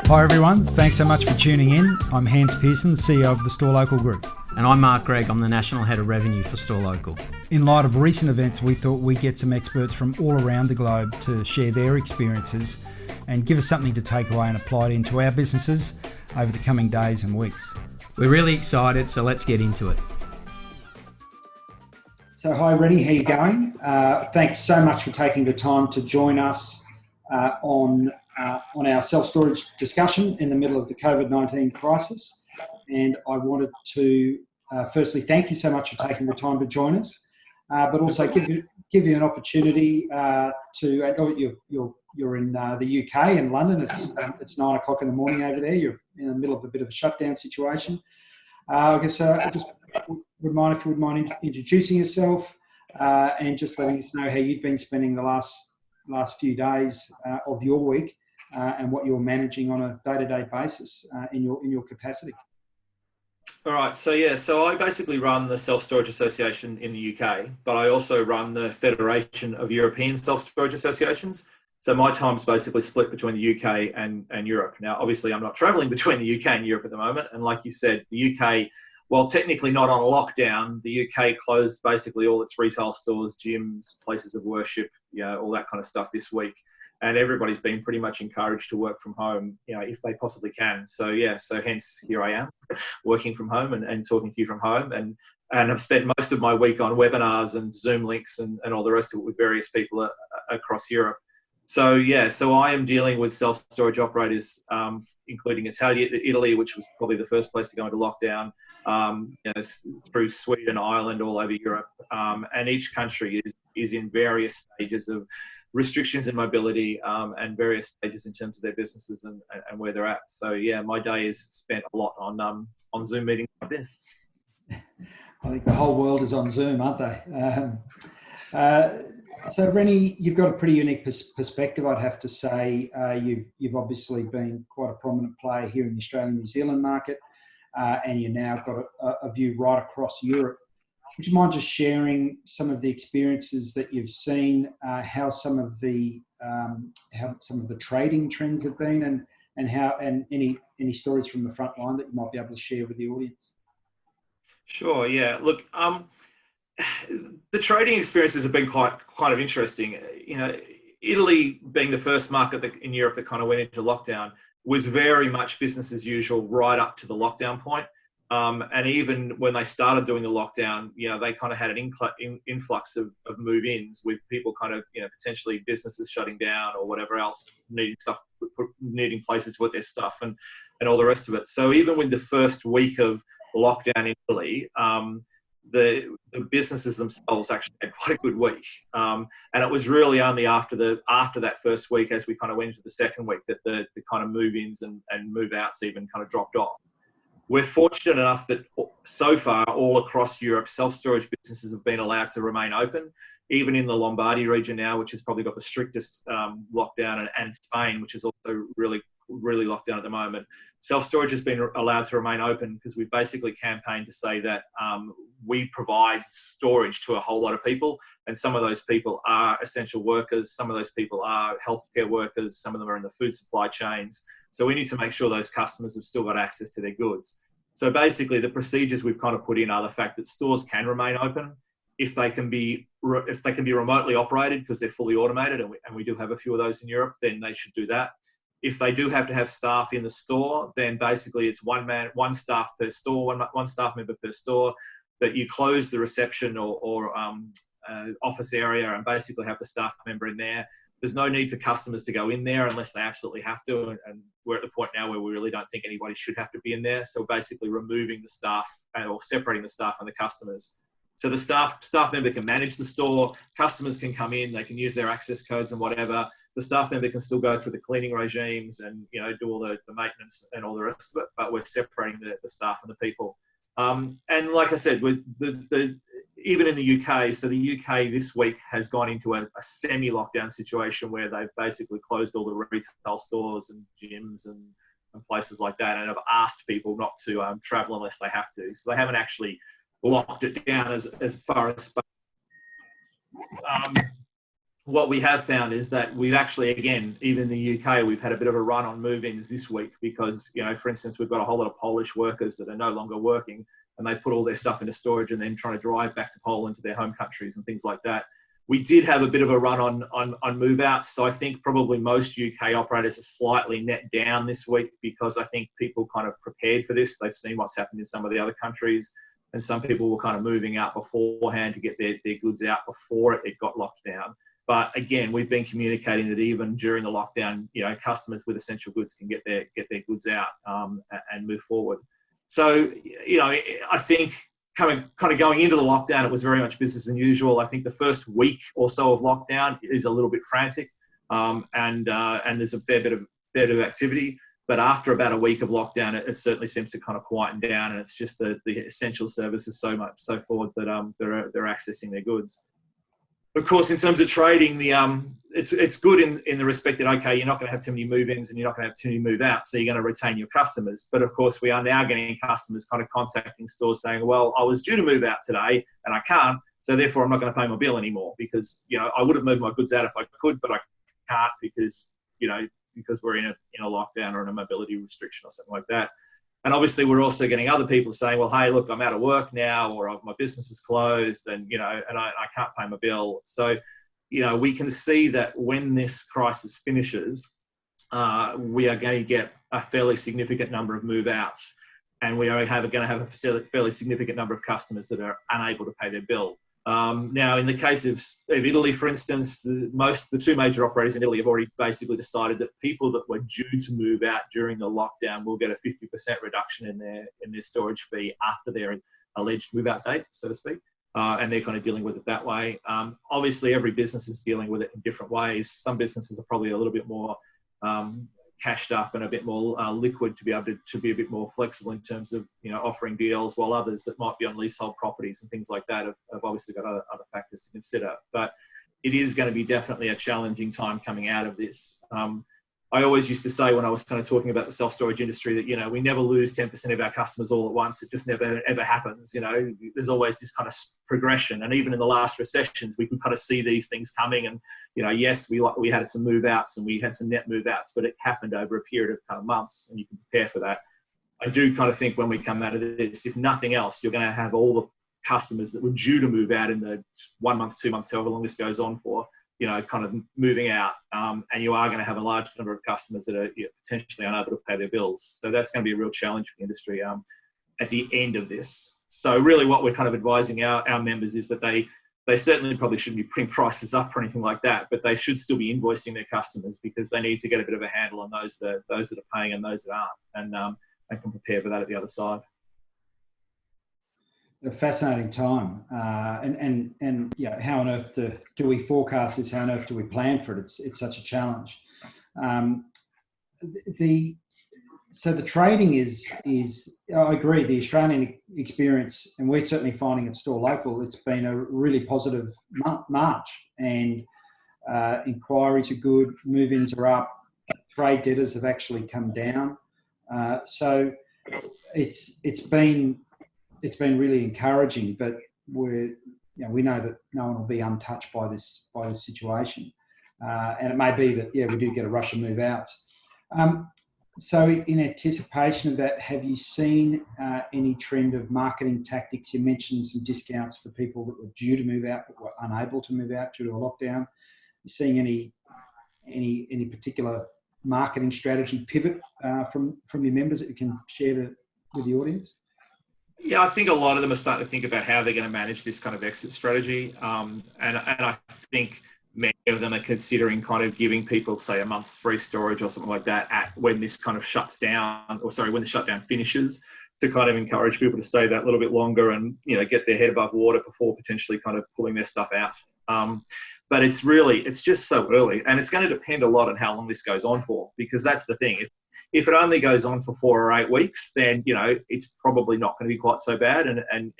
Hi everyone, thanks so much for tuning in. I'm Hans Pearson, CEO of the Store Local Group. And I'm Mark Gregg, I'm the National Head of Revenue for Store Local. In light of recent events, we thought we'd get some experts from all around the globe to share their experiences and give us something to take away and apply it into our businesses over the coming days and weeks. We're really excited, so let's get into it. So hi Rennie, how you going? Thanks so much for taking the time to join us on our self-storage discussion in the middle of the COVID-19 crisis. And I wanted to firstly thank you so much for taking the time to join us, but also give you an opportunity you're in the UK in London. It's 9 o'clock in the morning over there. You're in the middle of a bit of a shutdown situation. I guess I just would mind if you would mind introducing yourself and just letting us know how you've been spending the last few days of your week and what you're managing on a day-to-day basis in your capacity. All right, so I basically run the Self-Storage Association in the UK, but I also run the Federation of European Self-Storage Associations. So my time's basically split between the UK and Europe. Now, obviously, I'm not travelling between the UK and Europe at the moment. And like you said, the UK, while technically not on lockdown, the UK closed basically all its retail stores, gyms, places of worship, all that kind of stuff this week. And everybody's been pretty much encouraged to work from home, if they possibly can. So hence here I am, working from home and talking to you from home. And I've spent most of my week on webinars and Zoom links and all the rest of it with various people across Europe. So I am dealing with self-storage operators, including Italy, which was probably the first place to go into lockdown, through Sweden, Ireland, all over Europe. And each country is in various stages of restrictions in mobility and various stages in terms of their businesses and where they're at. So my day is spent a lot on Zoom meetings like this. I think the whole world is on Zoom, aren't they? So Rennie, you've got a pretty unique perspective, I'd have to say. You've obviously been quite a prominent player here in the Australian New Zealand market, and you now got a view right across Europe. Would you mind just sharing some of the experiences that you've seen, how some of the trading trends have been, and any stories from the front line that you might be able to share with the audience? Sure. Yeah. Look, the trading experiences have been quite of interesting. Italy being the first market in Europe that kind of went into lockdown was very much business as usual right up to the lockdown point. And even when they started doing the lockdown, they kind of had an influx of move-ins with people kind of, potentially businesses shutting down or whatever else, needing places to put their stuff and all the rest of it. So even with the first week of lockdown in Italy, the businesses themselves actually had quite a good week. And it was really only after that first week, as we kind of went into the second week, that the kind of move-ins and move-outs even kind of dropped off. We're fortunate enough that so far all across Europe, self-storage businesses have been allowed to remain open, even in the Lombardy region now, which has probably got the strictest lockdown, and Spain, which is also really locked down at the moment. Self-storage has been allowed to remain open because we've basically campaigned to say that we provide storage to a whole lot of people, and some of those people are essential workers, some of those people are healthcare workers, some of them are in the food supply chains. So we need to make sure those customers have still got access to their goods. So basically the procedures we've kind of put in are the fact that stores can remain open if they can be remotely operated because they're fully automated, and we do have a few of those in Europe, then they should do that. If they do have to have staff in the store, then basically it's one staff per store, one staff member per store, that you close the reception or office area and basically have the staff member in there. There's no need for customers to go in there unless they absolutely have to. And we're at the point now where we really don't think anybody should have to be in there. So basically removing the staff or separating the staff and the customers. So the staff member can manage the store, customers can come in, they can use their access codes and whatever. The staff member can still go through the cleaning regimes and do all the maintenance and all the rest of it, but we're separating the staff and the people. And like I said, with even in the UK, so the UK this week has gone into a semi-lockdown situation where they've basically closed all the retail stores and gyms and places like that, and have asked people not to travel unless they have to. So they haven't actually locked it down as far as what we have found is that we've actually, again, even in the UK, we've had a bit of a run on move-ins this week because, for instance, we've got a whole lot of Polish workers that are no longer working, and they put all their stuff into storage and then trying to drive back to Poland to their home countries and things like that. We did have a bit of a run on move-outs, so I think probably most UK operators are slightly net down this week because I think people kind of prepared for this. They've seen what's happened in some of the other countries, and some people were kind of moving out beforehand to get their goods out before it got locked down. But again, we've been communicating that even during the lockdown, customers with essential goods can get their goods out and move forward. So, I think kind of going into the lockdown, it was very much business as usual. I think the first week or so of lockdown is a little bit frantic, and there's a fair bit of activity. But after about a week of lockdown, it certainly seems to kind of quieten down, and it's just the essential services so forth that they're accessing their goods. Of course, in terms of trading, it's good in the respect that, okay, you're not going to have too many move-ins and you're not going to have too many move-outs, so you're going to retain your customers. But of course, we are now getting customers kind of contacting stores saying, well, I was due to move out today and I can't, so therefore I'm not going to pay my bill anymore because, I would have moved my goods out if I could, but I can't because we're in a lockdown or in a mobility restriction or something like that. And obviously, we're also getting other people saying, well, hey, look, I'm out of work now, or my business is closed, and, and I can't pay my bill. So, we can see that when this crisis finishes, we are going to get a fairly significant number of move-outs, and we are going to have a fairly significant number of customers that are unable to pay their bill. Now, in the case of Italy, for instance, the two major operators in Italy have already basically decided that people that were due to move out during the lockdown will get a 50% reduction in their storage fee after their alleged move-out date, so to speak, and they're kind of dealing with it that way. Obviously, every business is dealing with it in different ways. Some businesses are probably a little bit more cashed up and a bit more liquid to be able to be a bit more flexible in terms of offering deals, while others that might be on leasehold properties and things like that have obviously got other factors to consider. But it is going to be definitely a challenging time coming out of this. I always used to say when I was kind of talking about the self-storage industry that, we never lose 10% of our customers all at once. It just never, ever happens. There's always this kind of progression. And even in the last recessions, we could kind of see these things coming. And, yes, we had some move outs and we had some net move outs, but it happened over a period of kind of months, and you can prepare for that. I do kind of think when we come out of this, if nothing else, you're going to have all the customers that were due to move out in the 1 month, 2 months, however long this goes on for, kind of moving out, and you are going to have a large number of customers that are potentially unable to pay their bills. So that's going to be a real challenge for the industry at the end of this. So really what we're kind of advising our members is that they certainly probably shouldn't be putting prices up or anything like that, but they should still be invoicing their customers because they need to get a bit of a handle on those that are paying and those that aren't, and can prepare for that at the other side. A fascinating time, and how on earth do we forecast this? How on earth do we plan for it? It's such a challenge. So the trading is I agree, the Australian experience, and we're certainly finding at Store Local, it's been a really positive March, and inquiries are good, move-ins are up, trade debtors have actually come down. So it's been really encouraging, but we know that no one will be untouched by this situation, and it may be that we do get a rush of move outs. So in anticipation of that, have you seen any trend of marketing tactics? You mentioned some discounts for people that were due to move out but were unable to move out due to a lockdown. You seeing any particular marketing strategy pivot from your members that you can share with the audience? Yeah, I think a lot of them are starting to think about how they're going to manage this kind of exit strategy. And I think many of them are considering kind of giving people, say, a month's free storage or something like that when this kind of shuts down, when the shutdown finishes, to kind of encourage people to stay that little bit longer and, get their head above water before potentially kind of pulling their stuff out. But it's just so early, and it's going to depend a lot on how long this goes on for, because that's the thing. If it only goes on for 4 or 8 weeks, then, it's probably not going to be quite so bad. And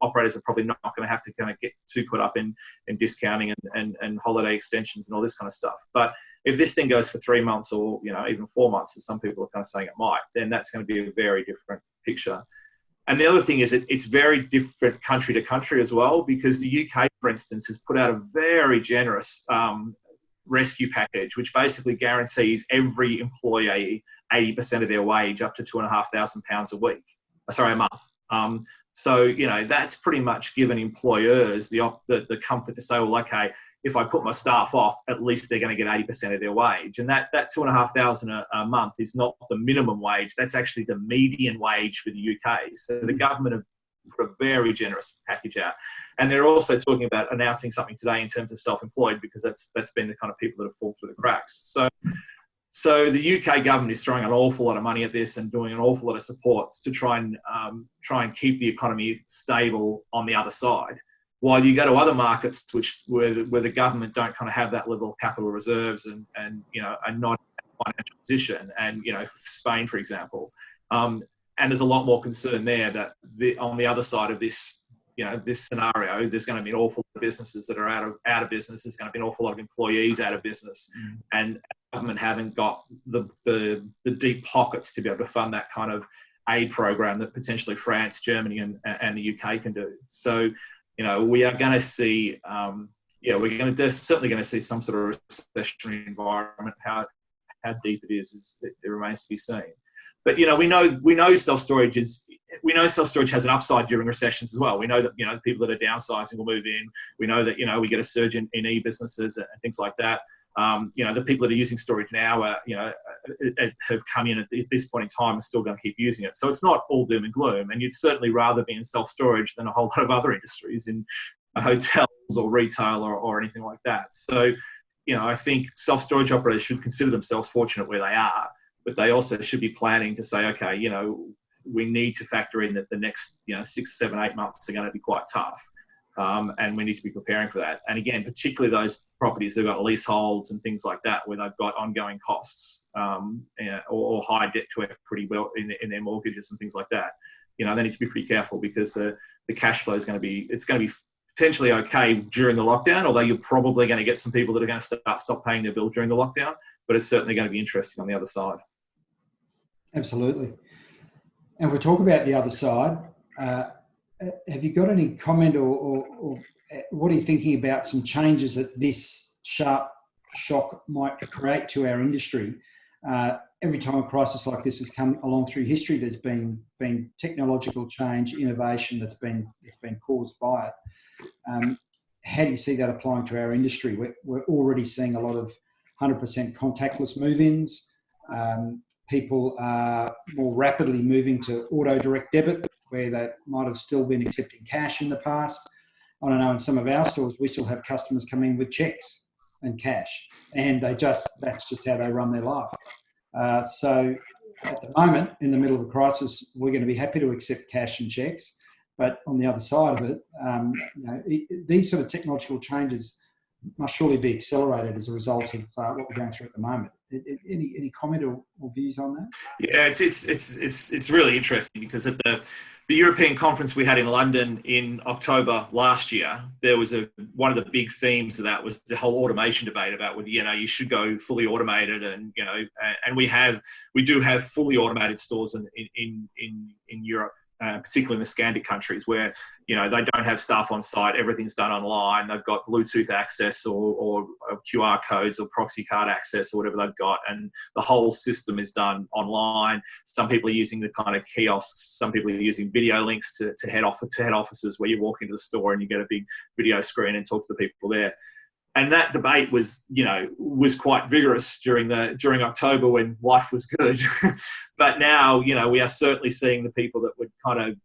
operators are probably not going to have to kind of get too caught up in discounting and holiday extensions and all this kind of stuff. But if this thing goes for 3 months or, even 4 months, as some people are kind of saying it might, then that's going to be a very different picture. And the other thing is it's very different country to country as well, because the UK, for instance, has put out a very generous rescue package, which basically guarantees every employee 80% of their wage, up to £2,500 a month. So, you know, that's pretty much given employers the comfort to say, well, okay, if I put my staff off, at least they're going to get 80% of their wage. And that £2,500 a month is not the minimum wage. That's actually the median wage for the UK. So the government have put a very generous package out. And they're also talking about announcing something today in terms of self-employed, because that's been the kind of people that have fallen through the cracks. So the UK government is throwing an awful lot of money at this and doing an awful lot of supports to try and keep the economy stable on the other side. While you go to other markets where the government don't kind of have that level of capital reserves and you know, are not in a financial position, and you know, Spain, for example, and there's a lot more concern there that on the other side of this, you know, this scenario, there's going to be an awful lot of businesses that are out of business. There's going to be an awful lot of employees out of business, and government haven't got the deep pockets to be able to fund that kind of aid program that potentially France, Germany, and the UK can do. So, you know, we are going to see, certainly going to see some sort of recessionary environment. How deep it is it remains to be seen. But you know, we know self-storage has an upside during recessions as well. We know that, you know, people that are downsizing will move in. We know that, you know, we get a surge in e-businesses and things like that. You know, the people that are using storage now have come in at this point in time and still going to keep using it. So it's not all doom and gloom. And you'd certainly rather be in self-storage than a whole lot of other industries in hotels or retail or anything like that. So, you know, I think self-storage operators should consider themselves fortunate where they are, but they also should be planning to say, okay, you know, we need to factor in that the next, you know, 6, 7, 8 months are going to be quite tough. And we need to be preparing for that. And again, particularly those properties that have got leaseholds and things like that, where they've got ongoing costs or high debt to equity in their mortgages and things like that. You know, they need to be pretty careful, because the cash flow is going to be potentially okay during the lockdown, although you're probably going to get some people that are going to stop paying their bill during the lockdown, but it's certainly going to be interesting on the other side. Absolutely. And we talk about the other side. Have you got any comment or what are you thinking about some changes that this sharp shock might create to our industry? Every time a crisis like this has come along through history, there's been technological change, innovation that's been caused by it. How do you see that applying to our industry? We're already seeing a lot of 100% contactless move-ins. People are more rapidly moving to auto direct debit, where they might have still been accepting cash in the past. I don't know, in some of our stores, we still have customers come in with checks and cash, and that's just how they run their life. So at the moment, in the middle of a crisis, we're going to be happy to accept cash and checks. But on the other side of it, you know, these sort of technological changes must surely be accelerated as a result of what we're going through at the moment. Any comment or views on that? Yeah, it's really interesting, because at the European conference we had in London in October last year, there was one of the big themes of that was the whole automation debate about whether, you know, you should go fully automated, and you know, and we do have fully automated stores in Europe. Particularly in the Scandic countries, where, you know, they don't have staff on site, everything's done online. They've got Bluetooth access or QR codes or proxy card access or whatever they've got, and the whole system is done online. Some people are using the kind of kiosks. Some people are using video links to head offices, where you walk into the store and you get a big video screen and talk to the people there. And that debate was quite vigorous during October, when life was good. But now, you know, we are certainly seeing the people that were kind of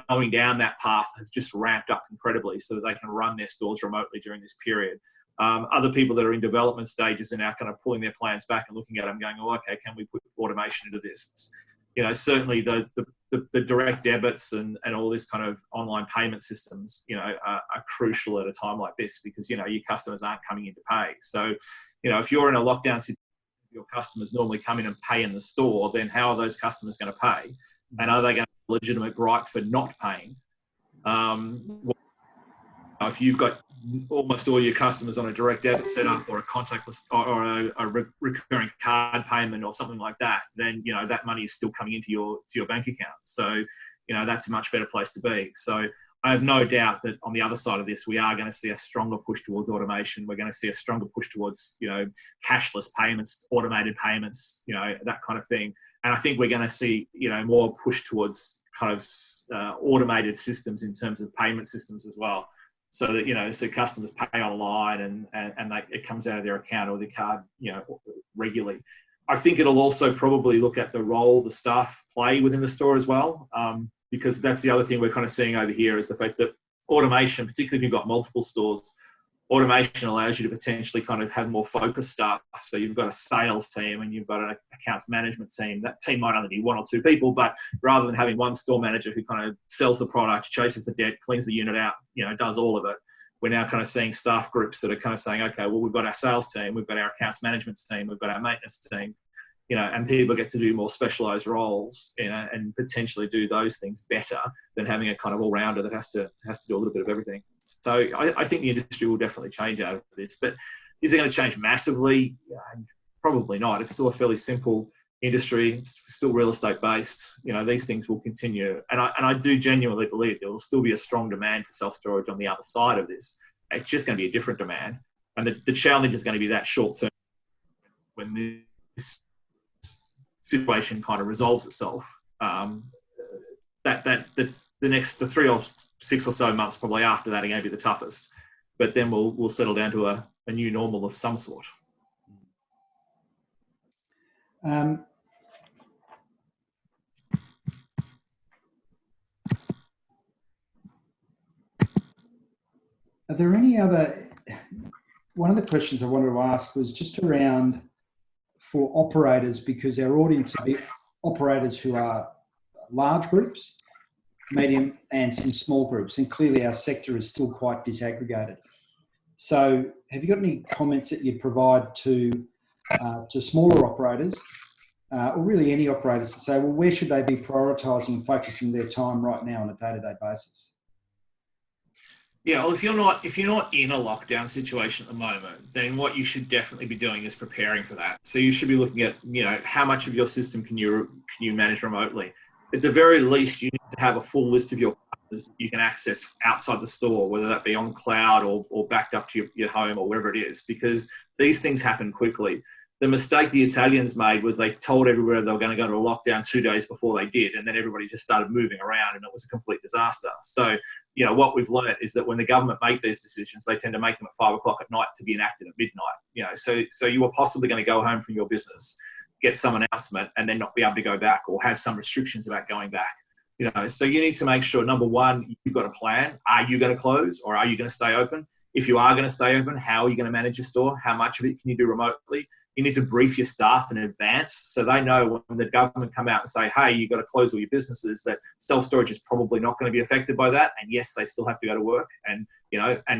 going down that path have just ramped up incredibly, so that they can run their stores remotely during this period. Other people that are in development stages are now kind of pulling their plans back and looking at them, going, "Oh, okay, can we put automation into this?" You know, certainly the direct debits and all this kind of online payment systems, you know, are crucial at a time like this, because, you know, your customers aren't coming in to pay. So, you know, if you're in a lockdown situation, your customers normally come in and pay in the store, then how are those customers going to pay? And are they going to have a legitimate gripe for not paying? If you've got almost all your customers on a direct debit setup or a contactless or a recurring card payment or something like that, then, you know, that money is still coming into your bank account. So, that's a much better place to be. So I have no doubt that on the other side of this, we are going to see a stronger push towards automation. We're going to see a stronger push towards, cashless payments, automated payments, that kind of thing. And I think we're going to see, more push towards kind of automated systems in terms of payment systems as well. So that, so customers pay online and it comes out of their account or their card, regularly. I think it'll also probably look at the role the staff play within the store as well. Because that's the other thing we're kind of seeing over here is the fact that automation, particularly if you've got multiple stores, automation allows you to potentially kind of have more focused staff. So you've got a sales team and you've got an accounts management team. That team might only be 1 or 2 people, but rather than having one store manager who kind of sells the product, chases the debt, cleans the unit out, does all of it, we're now kind of seeing staff groups that are kind of saying, okay, well, we've got our sales team, we've got our accounts management team, we've got our maintenance team, and people get to do more specialised roles, and potentially do those things better than having a kind of all-rounder that has to do a little bit of everything. So I think the industry will definitely change out of this. But is it going to change massively? Probably not. It's still a fairly simple industry. It's still real estate based. These things will continue, and I do genuinely believe there will still be a strong demand for self-storage on the other side of this. It's just going to be a different demand, and the challenge is going to be that short term when this situation kind of resolves itself. The 3 or 6 or so months probably after that are going to be the toughest, but then we'll settle down to a new normal of some sort. Are there any other? One of the questions I wanted to ask was just around for operators, because our audience will be operators who are large groups, medium, and some small groups, and clearly our sector is still quite disaggregated. So have you got any comments that you'd provide to smaller operators, or really any operators, to say, well, where should they be prioritising and focusing their time right now on a day-to-day basis? Yeah, well, if you're not in a lockdown situation at the moment, then what you should definitely be doing is preparing for that. So you should be looking at, how much of your system can you manage remotely. At the very least, you need to have a full list of your customers that you can access outside the store, whether that be on cloud or backed up to your home or wherever it is, because these things happen quickly. The mistake the Italians made was they told everybody they were going to go to a lockdown 2 days before they did, and then everybody just started moving around, and it was a complete disaster. So, what we've learned is that when the government make these decisions, they tend to make them at 5 o'clock at night to be enacted at midnight. So you are possibly going to go home from your business, get some announcement, and then not be able to go back, or have some restrictions about going back. So you need to make sure, number one, you've got a plan. Are you going to close, or are you going to stay open? If you are going to stay open, how are you going to manage your store? How much of it can you do remotely? You need to brief your staff in advance so they know when the government come out and say, hey, you've got to close all your businesses, that self-storage is probably not going to be affected by that. And yes, they still have to go to work and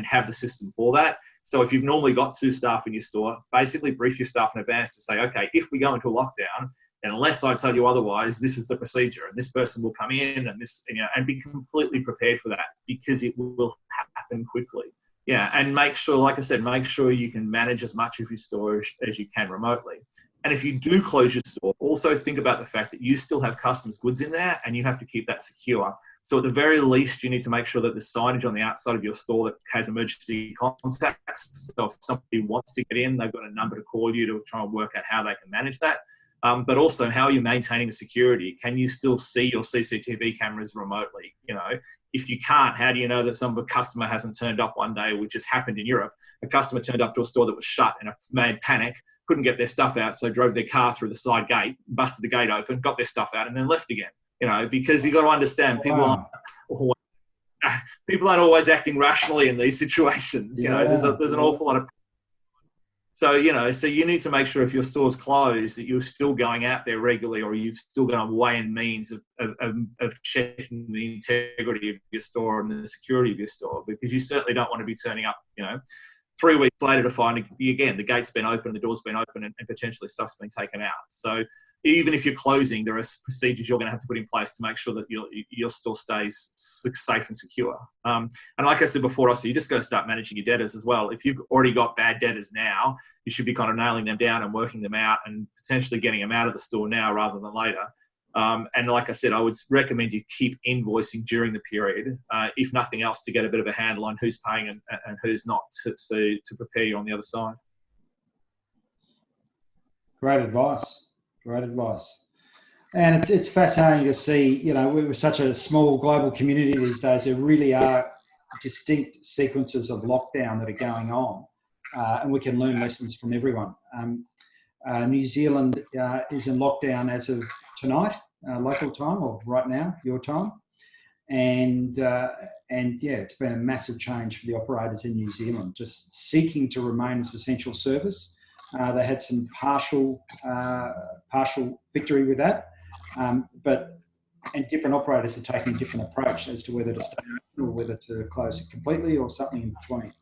have the system for that. So if you've normally got 2 staff in your store, basically brief your staff in advance to say, okay, if we go into a lockdown, and unless I tell you otherwise, this is the procedure, and this person will come in, and this, and be completely prepared for that, because it will happen quickly. Yeah, and make sure, like I said, make sure you can manage as much of your storage as you can remotely. And if you do close your store, also think about the fact that you still have customers' goods in there, and you have to keep that secure. So at the very least, you need to make sure that there's signage on the outside of your store that has emergency contacts. So if somebody wants to get in, they've got a number to call you to try and work out how they can manage that. But also, how are you maintaining the security? Can you still see your CCTV cameras remotely? If you can't, how do you know that some customer hasn't turned up one day, which has happened in Europe? A customer turned up to a store that was shut in a mad panic, couldn't get their stuff out, so drove their car through the side gate, busted the gate open, got their stuff out, and then left again. Because you've got to understand, people aren't always acting rationally in these situations. There's an awful lot of. So, so you need to make sure if your store's closed that you're still going out there regularly, or you've still got a way and means of checking the integrity of your store and the security of your store, because you certainly don't want to be turning up, 3 weeks later to find, again, the gate's been open, the door's been open, and potentially stuff's been taken out. So even if you're closing, there are procedures you're going to have to put in place to make sure that your store stays safe and secure. And like I said before, also, you just got to start managing your debtors as well. If you've already got bad debtors now, you should be kind of nailing them down and working them out, and potentially getting them out of the store now rather than later. And like I said, I would recommend you keep invoicing during the period, if nothing else, to get a bit of a handle on who's paying and who's not, to prepare you on the other side. Great advice. Great advice. And it's fascinating to see, you know, we're such a small global community these days. There really are distinct sequences of lockdown that are going on, and we can learn lessons from everyone. New Zealand is in lockdown as of tonight, local time, or right now, your time. And yeah, it's been a massive change for the operators in New Zealand, just seeking to remain as essential service. They had some partial victory with that, and different operators are taking a different approach as to whether to stay open or whether to close it completely or something in between.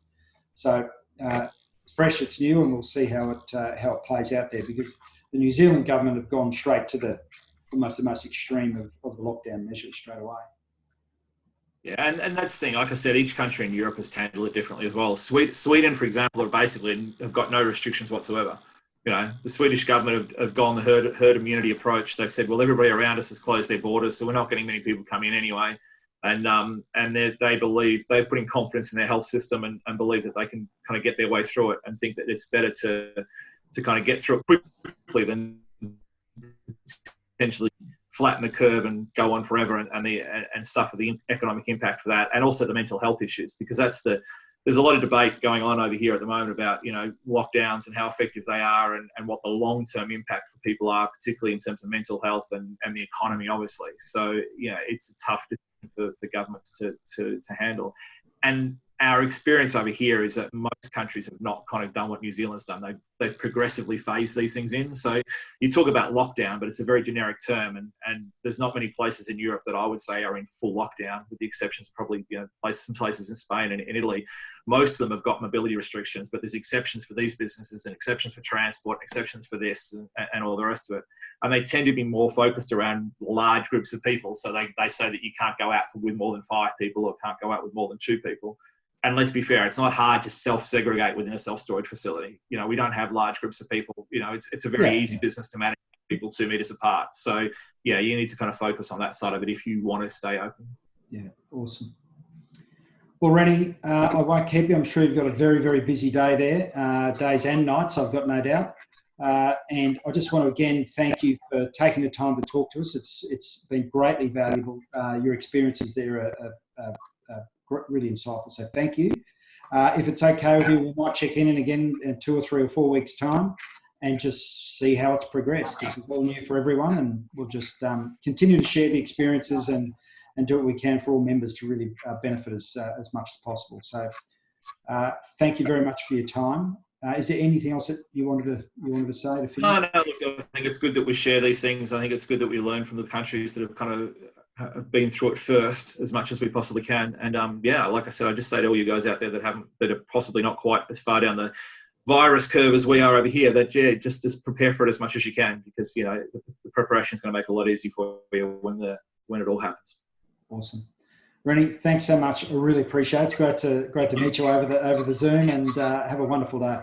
So it's fresh, it's new, and we'll see how it plays out there, because the New Zealand government have gone straight to almost the most extreme of the lockdown measures straight away. Yeah, and that's the thing. Like I said, each country in Europe has handled it differently as well. Sweden, for example, have got no restrictions whatsoever. You know, the Swedish government have gone the herd immunity approach. They've said, well, everybody around us has closed their borders, so we're not getting many people coming in anyway. And they believe, they're putting confidence in their health system and believe that they can kind of get their way through it, and think that it's better to kind of get through it quickly than essentially flatten the curve and go on forever and suffer the economic impact for that, and also the mental health issues, because there's a lot of debate going on over here at the moment about, you know, lockdowns and how effective they are, and what the long-term impact for people are, particularly in terms of mental health and the economy, obviously. So, yeah, it's a tough decision for governments to handle. And our experience over here is that most countries have not kind of done what New Zealand's done. They've progressively phased these things in. So you talk about lockdown, but it's a very generic term, and there's not many places in Europe that I would say are in full lockdown, with the exceptions probably, you know, some places in Spain and in Italy. Most of them have got mobility restrictions, but there's exceptions for these businesses, and exceptions for transport, and exceptions for this, and all the rest of it. And they tend to be more focused around large groups of people. So they say that you can't go out with more than 5 people, or can't go out with more than 2 people. And let's be fair, it's not hard to self-segregate within a self-storage facility. You know, we don't have large groups of people. You know, it's a very easy business to manage people 2 meters apart. So, yeah, you need to kind of focus on that side of it if you want to stay open. Yeah, awesome. Well, Rennie, I won't keep you. I'm sure you've got a very, very busy day there, days and nights, I've got no doubt. And I just want to again thank you for taking the time to talk to us. It's been greatly valuable. Your experiences there are really insightful, so thank you. If it's okay with you, we might check in again in 2 or 3 or 4 weeks' time and just see how it's progressed. This is all new for everyone, and we'll just continue to share the experiences and do what we can for all members to really benefit as much as possible. So thank you very much for your time. Is there anything else that you wanted to say to finish? No, look, I think it's good that we share these things. I think it's good that we learn from the countries that have kind of have been through it first as much as we possibly can. And yeah, like I said, I just say to all you guys out there that are possibly not quite as far down the virus curve as we are over here, that just prepare for it as much as you can, because, you know, the preparation is going to make it a lot easier for you when it all happens. Awesome. Rennie, thanks so much. I really appreciate it. It's great to meet you over the Zoom, and have a wonderful day.